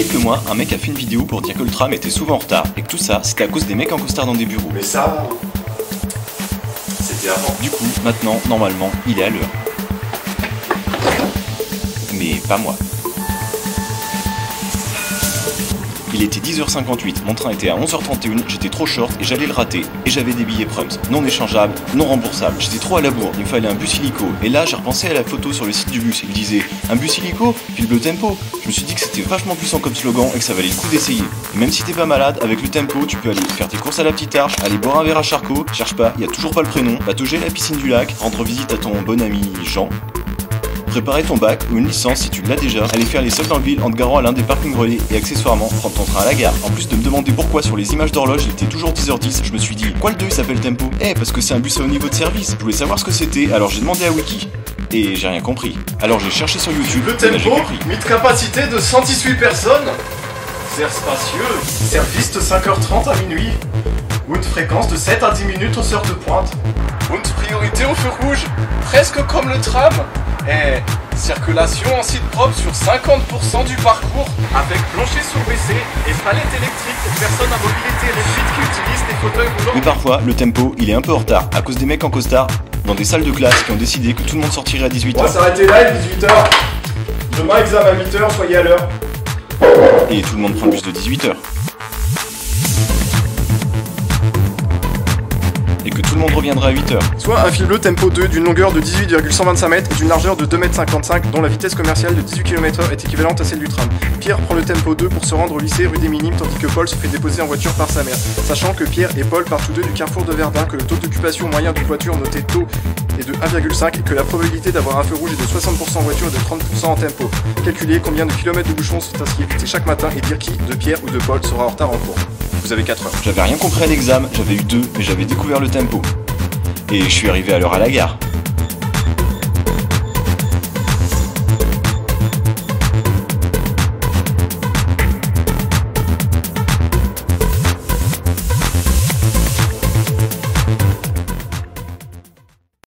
quelques mois, un mec a fait une vidéo pour dire que le tram était souvent en retard et que tout ça, c'était à cause des mecs en costard dans des bureaux. Mais ça, c'était avant. Du coup, maintenant, normalement, il est à l'heure. Mais pas moi. Il était 10h58, mon train était à 11h31, j'étais trop short et j'allais le rater. Et j'avais des billets Prums, non échangeables, non remboursables. J'étais trop à la bourre, il me fallait un bus illico. Et là, j'ai repensé à la photo sur le site du bus. Il disait un bus illico, puis le tempo. Je me suis dit que c'était vachement puissant comme slogan et que ça valait le coup d'essayer. Et même si t'es pas malade, avec le tempo, tu peux aller faire tes courses à la petite arche, aller boire un verre à Charcot, cherche pas, y a toujours pas le prénom, patauger à la piscine du lac, rendre visite à ton bon ami Jean. Préparer ton bac ou une licence si tu l'as déjà, aller faire les soldes dans le ville en te garant à l'un des parkings relais et accessoirement prendre ton train à la gare. En plus de me demander pourquoi sur les images d'horloge il était toujours 10h10, je me suis dit quoi le 2 il s'appelle Tempo? Parce que c'est un bus à haut niveau de service. Je voulais savoir ce que c'était, alors j'ai demandé à Wiki. Et j'ai rien compris. Alors j'ai cherché sur YouTube. Le Tempo, mythe capacité de 118 personnes. Serre spacieux, service de 5h30 à minuit. Une fréquence de 7 à 10 minutes aux heures de pointe. Une priorité au feu rouge, presque comme le tram. Et circulation en site propre sur 50% du parcours. Avec plancher surbaissé et palette électrique pour personnes à mobilité réduite qui utilisent des fauteuils roulants. Mais parfois, le tempo, il est un peu en retard à cause des mecs en costard dans des salles de classe qui ont décidé que tout le monde sortirait à 18h. On va s'arrêter là, il est 18h. Demain, examen à 8h, soyez à l'heure. Et tout le monde prend le bus de 18h. Et que tout le monde reviendra à 8h. Soit un fil bleu Tempo 2 d'une longueur de 18,125 mètres et d'une largeur de 2,55 m dont la vitesse commerciale de 18 km/h est équivalente à celle du tram. Pierre prend le Tempo 2 pour se rendre au lycée rue des Minimes tandis que Paul se fait déposer en voiture par sa mère. Sachant que Pierre et Paul partent tous deux du carrefour de Verdun, que le taux d'occupation moyen d'une voiture noté taux est de 1,5 et que la probabilité d'avoir un feu rouge est de 60% en voiture et de 30% en tempo. Calculer combien de kilomètres de bouchons sont ainsi évités chaque matin et dire qui, de Pierre ou de Paul, sera en retard en cours. Vous avez 4 heures. J'avais rien compris à l'examen, j'avais eu 2, mais j'avais découvert le tempo. Et je suis arrivé à l'heure à la gare.